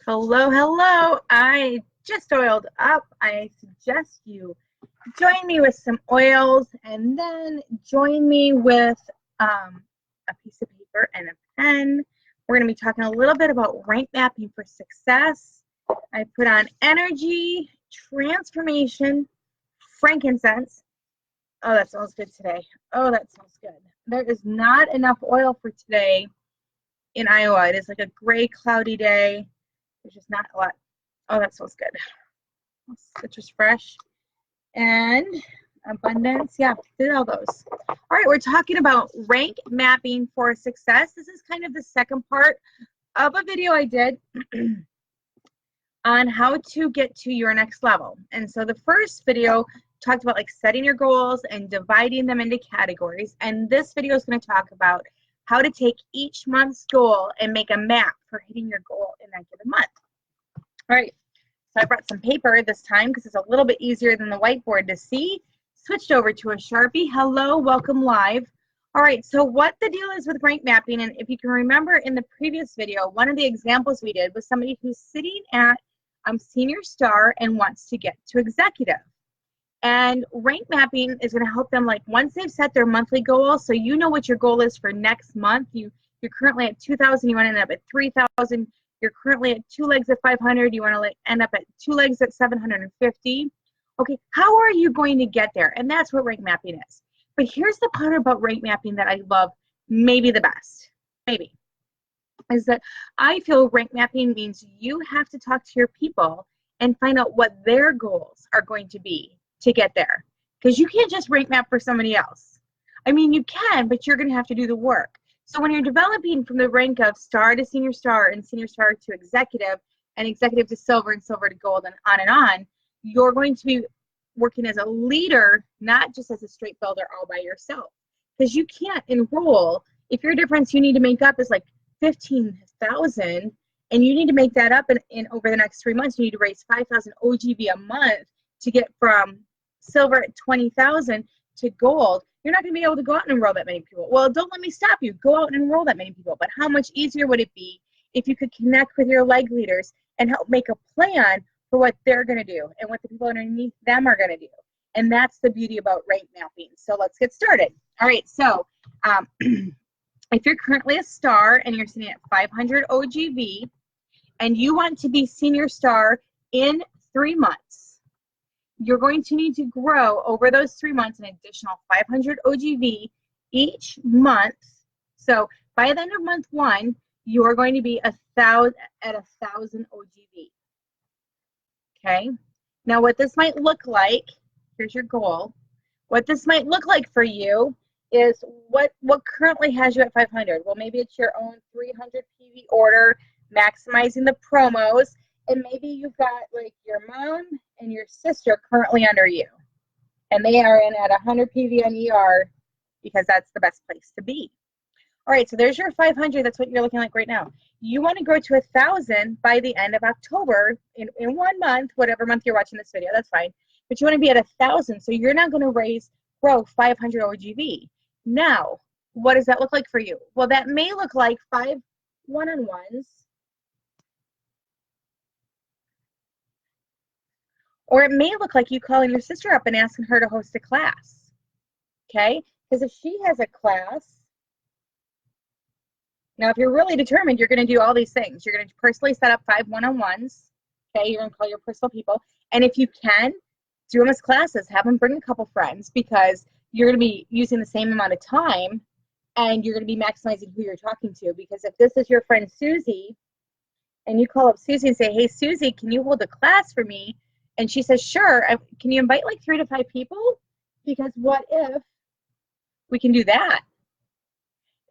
Hello, hello. I just oiled up. I suggest you join me with some oils and then join me with a piece of paper and a pen. We're going to be talking a little bit about rank mapping for success. I put on energy, transformation, frankincense. Oh, that smells good today. Oh, that smells good. There is not enough oil for today in Iowa. It is like a gray, cloudy day. There's just not a lot. Oh, that smells good. Citrus fresh and abundance. Yeah, did all those. All right, we're talking about rank mapping for success. This is kind of the second part of a video I did on how to get to your next level. And so the first video talked about like setting your goals and dividing them into categories. And this video is going to talk about how to take each month's goal and make a map for hitting your goal in that given month. All right, so I brought some paper this time because it's a little bit easier than the whiteboard to see. Switched over to a Sharpie. Hello, welcome live. All right, so what the deal is with rank mapping, and if you can remember in the previous video, one of the examples we did was somebody who's sitting at senior star and wants to get to executive. And rank mapping is going to help them, like once they've set their monthly goal, so you know what your goal is for next month. You're currently at 2,000, you want to end up at 3,000. You're currently at 2 legs at 500, you want to end up at 2 legs at 750. Okay, how are you going to get there? And that's what rank mapping is. But here's the part about rank mapping that I love maybe the best, maybe, is that I feel rank mapping means you have to talk to your people and find out what their goals are going to be to get there, because you can't just rank map for somebody else. I mean, you can, but you're going to have to do the work. So when you're developing from the rank of star to senior star and senior star to executive and executive to silver and silver to gold and on, you're going to be working as a leader, not just as a straight builder all by yourself, because you can't enroll. If your difference you need to make up is like 15,000 and you need to make that up in over the next 3 months, you need to raise 5,000 OGV a month to get from silver at 20,000 to gold, you're not going to be able to go out and enroll that many people. Well, don't let me stop you. Go out and enroll that many people. But how much easier would it be if you could connect with your leg leaders and help make a plan for what they're going to do and what the people underneath them are going to do? And that's the beauty about rank mapping. So let's get started. All right, so if you're currently a star and you're sitting at 500 OGV and you want to be senior star in 3 months, you're going to need to grow over those 3 months an additional 500 OGV each month. So by the end of month 1, you're going to be at 1,000 OGV. Okay. Now what this might look like, here's your goal. What this might look like for you is what currently has you at 500. Well, maybe it's your own 300 PV order, maximizing the promos. And maybe you've got like your mom and your sister currently under you, and they are in at 100 PV on ER because that's the best place to be. All right, so there's your 500. That's what you're looking like right now. You want to grow to 1,000 by the end of October in 1 month, whatever month you're watching this video, that's fine. But you want to be at 1,000, so you're not going to grow 500 OGV. Now, what does that look like for you? Well, that may look like 5 one-on-ones. Or it may look like you calling your sister up and asking her to host a class, okay? Because if she has a class, now if you're really determined, you're going to do all these things. You're going to personally set up 5 one-on-ones, okay? You're going to call your personal people. And if you can, do them as classes. Have them bring a couple friends, because you're going to be using the same amount of time and you're going to be maximizing who you're talking to. Because if this is your friend Susie and you call up Susie and say, hey, Susie, can you hold a class for me? And she says, sure. Can you invite like 3 to 5 people? Because what if we can do that?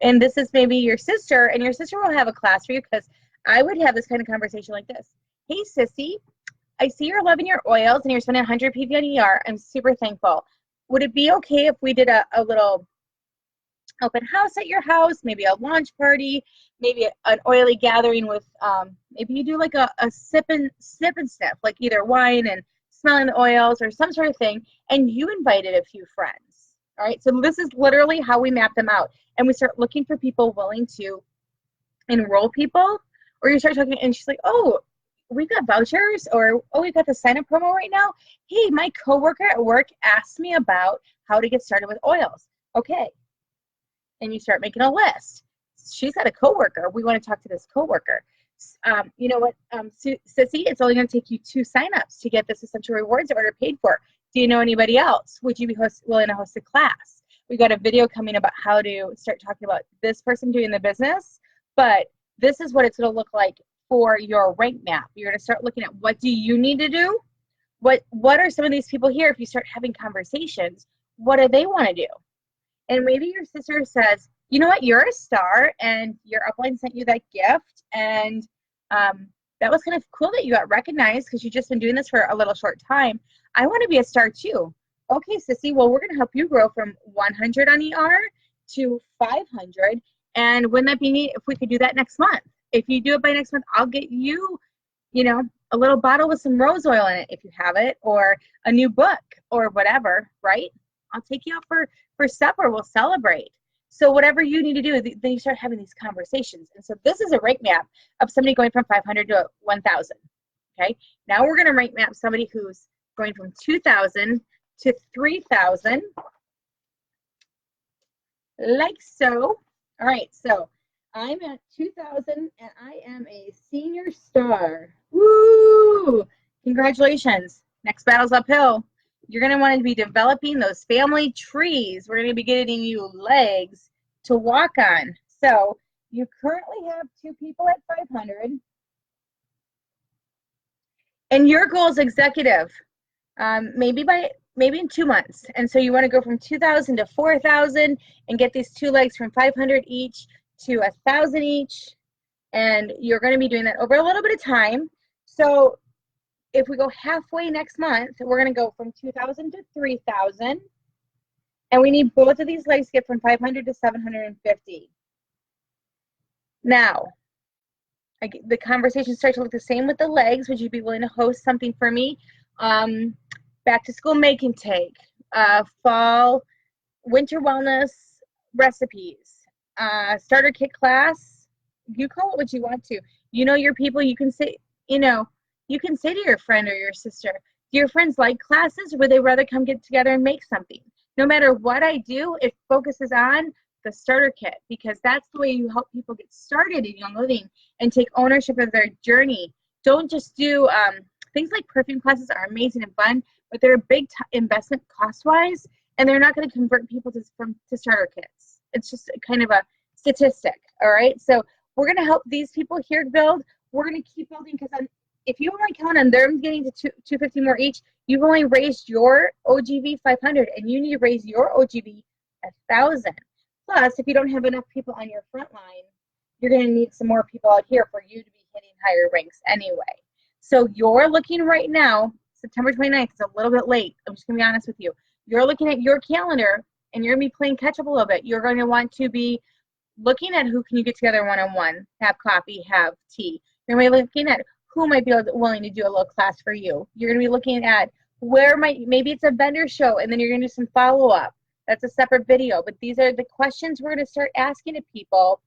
And this is maybe your sister, and your sister will have a class for you, because I would have this kind of conversation like this. Hey, sissy, I see you're loving your oils and you're spending 100 PV on ER. I'm super thankful. Would it be okay if we did a little open house at your house, maybe a launch party, maybe an oily gathering with, maybe you do like a sip and sniff, like either wine and smelling the oils or some sort of thing, and you invited a few friends. All right, so this is literally how we map them out. And we start looking for people willing to enroll people, or you start talking and she's like, oh, we've got vouchers, or, oh, we've got the sign up promo right now. Hey, my coworker at work asked me about how to get started with oils. Okay. And you start making a list. She's got a coworker. We want to talk to this coworker. You know what, Sissy, it's only going to take you 2 signups to get this Essential Rewards order paid for. Do you know anybody else? Would you be willing to host a class? We got a video coming about how to start talking about this person doing the business, but this is what it's going to look like for your rank map. You're going to start looking at what do you need to do? What are some of these people here? If you start having conversations, what do they want to do? And maybe your sister says, you know what, you're a star, and your upline sent you that gift, and that was kind of cool that you got recognized because you've just been doing this for a little short time. I want to be a star too. Okay, Sissy, well, we're going to help you grow from 100 on ER to 500, and wouldn't that be neat if we could do that next month? If you do it by next month, I'll get you, you know, a little bottle with some rose oil in it if you have it, or a new book, or whatever, right? I'll take you out for supper. We'll celebrate. So whatever you need to do, then you start having these conversations. And so this is a rank map of somebody going from 500 to 1,000. Okay. Now we're going to rank map somebody who's going from 2,000 to 3,000, like so. All right. So I'm at 2,000 and I am a senior star. Woo! Congratulations. Next battle's uphill. You're going to want to be developing those family trees. We're going to be getting you legs to walk on. So you currently have 2 people at 500. And your goal is executive, maybe in 2 months. And so you want to go from 2,000 to 4,000 and get these 2 legs from 500 each to 1,000 each. And you're going to be doing that over a little bit of time. So if we go halfway next month, we're going to go from 2,000 to 3,000. And we need both of these legs to get from 500 to 750. Now, the conversation starts to look the same with the legs. Would you be willing to host something for me? Back to school make and take, fall, winter wellness recipes, starter kit class. You call it what you want to. You know your people. You can say, you can say to your friend or your sister, do your friends like classes, or would they rather come get together and make something? No matter what I do, it focuses on the starter kit, because that's the way you help people get started in young living and take ownership of their journey. Don't just do things like perfume classes are amazing and fun, but they're a big investment cost-wise, and they're not going to convert people to starter kits. It's just kind of a statistic, all right? So we're going to help these people here build. We're going to keep building, because if you only count on them getting to 250 more each, you've only raised your OGV 500, and you need to raise your OGV 1,000. Plus, if you don't have enough people on your front line, you're going to need some more people out here for you to be hitting higher ranks anyway. So you're looking right now, September 29th is a little bit late. I'm just going to be honest with you. You're looking at your calendar, and you're going to be playing catch up a little bit. You're going to want to be looking at who can you get together one-on-one, have coffee, have tea. You're going to be looking at who might be willing to do a little class for you. You're going to be looking at maybe it's a vendor show, and then you're going to do some follow-up. That's a separate video, but these are the questions we're going to start asking to people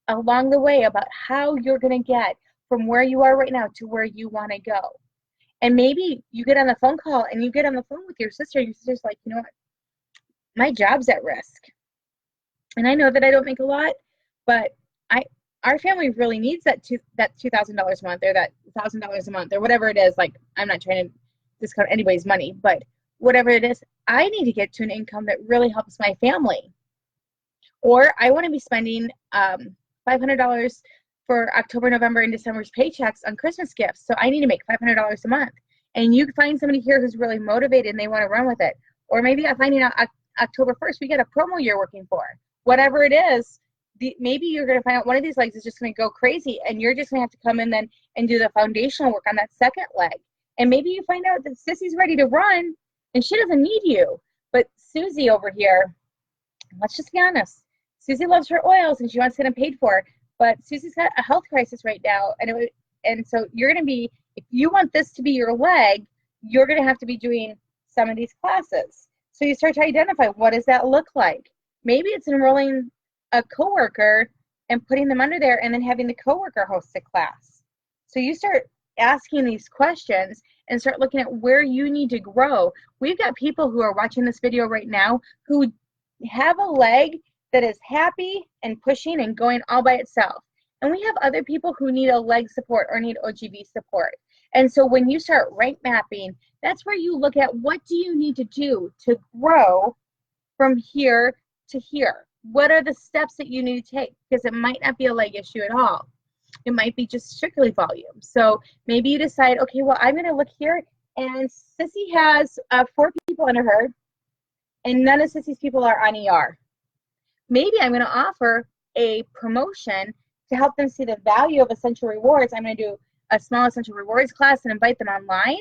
along the way about how you're going to get from where you are right now to where you want to go. And maybe you get on the phone call and you get on the phone with your sister, and your sister's like, you know what, my job's at risk. And I know that I don't make a lot, but our family really needs that $2,000 a month, or that $1,000 a month, or whatever it is. Like, I'm not trying to discount anybody's money, but whatever it is, I need to get to an income that really helps my family. Or I want to be spending $500 for October, November, and December's paychecks on Christmas gifts. So I need to make $500 a month. And you find somebody here who's really motivated and they want to run with it. Or maybe I'm finding out October 1st, we get a promo you're working for. Whatever it is, maybe you're going to find out one of these legs is just going to go crazy, and you're just going to have to come in then and do the foundational work on that second leg. And maybe you find out that Sissy's ready to run, and she doesn't need you. But Susie over here, let's just be honest, Susie loves her oils and she wants to get them paid for. But Susie's got a health crisis right now, and so you're going to be, if you want this to be your leg, you're going to have to be doing some of these classes. So you start to identify, what does that look like? Maybe it's enrolling a coworker and putting them under there, and then having the coworker host a class. So you start asking these questions and start looking at where you need to grow. We've got people who are watching this video right now who have a leg that is happy and pushing and going all by itself. And we have other people who need a leg support or need OGV support. And so when you start rank mapping, that's where you look at what do you need to do to grow from here to here. What are the steps that you need to take? Because it might not be a leg issue at all. It might be just strictly volume. So maybe you decide, okay, well, I'm going to look here, and Sissy has 4 people under her, and none of Sissy's people are on ER. Maybe I'm going to offer a promotion to help them see the value of Essential Rewards. I'm going to do a small Essential Rewards class and invite them online.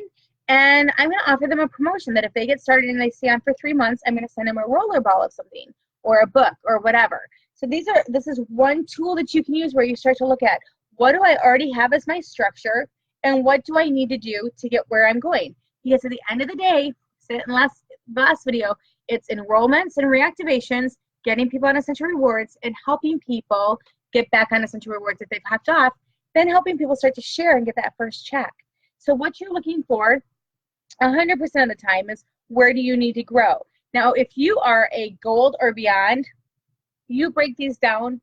And I'm going to offer them a promotion that if they get started and they stay on for 3 months, I'm going to send them a roller ball of something or a book or whatever. So this is one tool that you can use where you start to look at, what do I already have as my structure and what do I need to do to get where I'm going? Because at the end of the day, said it in the last video, it's enrollments and reactivations, getting people on Essential Rewards, and helping people get back on Essential Rewards if they've hopped off, then helping people start to share and get that first check. So what you're looking for 100% of the time is where do you need to grow? Now, if you are a gold or beyond, you break these down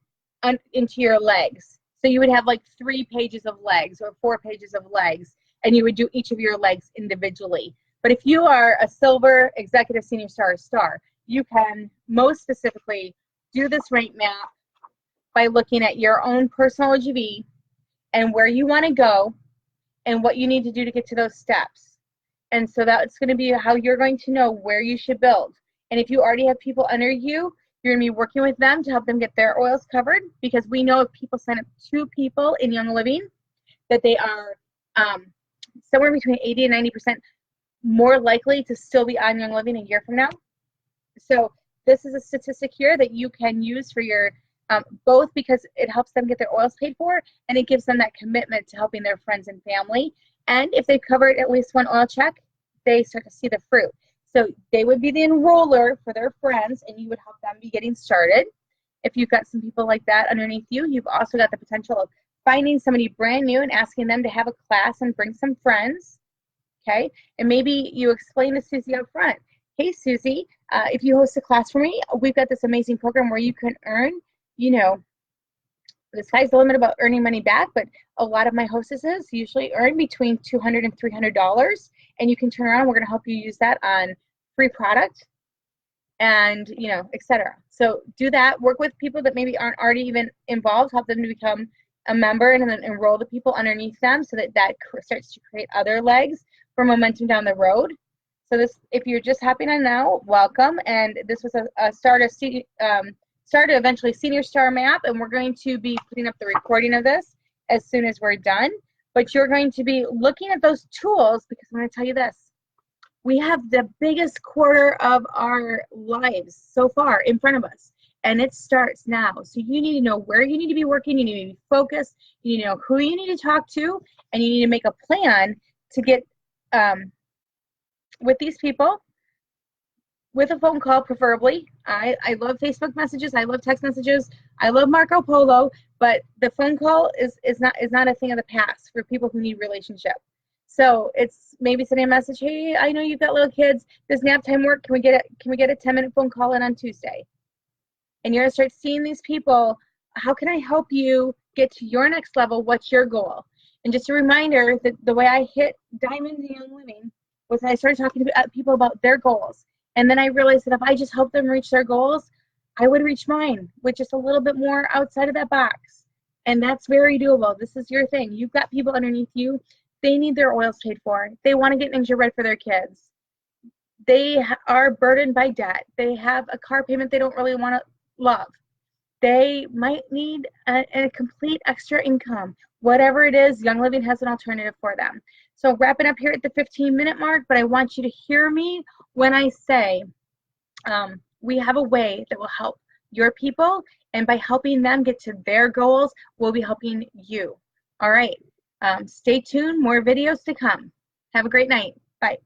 into your legs. So you would have like 3 pages of legs or 4 pages of legs, and you would do each of your legs individually. But if you are a silver, executive, senior star, or star, you can most specifically do this rank map by looking at your own personal OGV and where you want to go and what you need to do to get to those steps. And so that's going to be how you're going to know where you should build. And if you already have people under you, you're going to be working with them to help them get their oils covered, because we know if people sign up 2 people in Young Living, that they are somewhere between 80 and 90% more likely to still be on Young Living a year from now. So this is a statistic here that you can use for your both because it helps them get their oils paid for, and it gives them that commitment to helping their friends and family. And if they've covered at least 1 oil check, they start to see the fruit. So they would be the enroller for their friends, and you would help them be getting started. If you've got some people like that underneath you, you've also got the potential of finding somebody brand new and asking them to have a class and bring some friends, okay? And maybe you explain to Susie up front, hey, Susie, if you host a class for me, we've got this amazing program where you can earn, you know, the sky's the limit about earning money back, but a lot of my hostesses usually earn between $200 and $300, and you can turn around. We're going to help you use that on free product and, you know, etc. So do that. Work with people that maybe aren't already even involved. Help them to become a member, and then enroll the people underneath them so that that starts to create other legs for momentum down the road. So this, if you're just hopping on now, welcome. And this was a start to eventually senior star map, and we're going to be putting up the recording of this as soon as we're done. But you're going to be looking at those tools, because I'm going to tell you this. We have the biggest quarter of our lives so far in front of us, and it starts now. So you need to know where you need to be working, you need to be focused, you need to know who you need to talk to, and you need to make a plan to get with these people, with a phone call preferably. I love Facebook messages, I love text messages, I love Marco Polo, but the phone call is not a thing of the past for people who need relationship. So it's maybe sending a message, hey, I know you've got little kids, does nap time work? Can we get a 10-minute phone call in on Tuesday? And you're gonna start seeing these people, how can I help you get to your next level? What's your goal? And just a reminder that the way I hit diamond in Young Living was I started talking to people about their goals. And then I realized that if I just helped them reach their goals, I would reach mine with just a little bit more outside of that box. And that's very doable. This is your thing. You've got people underneath you. They need their oils paid for. They want to get gingerbread for their kids. They are burdened by debt. They have a car payment they don't really want to love. They might need a complete extra income. Whatever it is, Young Living has an alternative for them. So wrapping up here at the 15-minute mark, but I want you to hear me when I say we have a way that will help your people, and by helping them get to their goals, we'll be helping you. All right, stay tuned, more videos to come. Have a great night. Bye.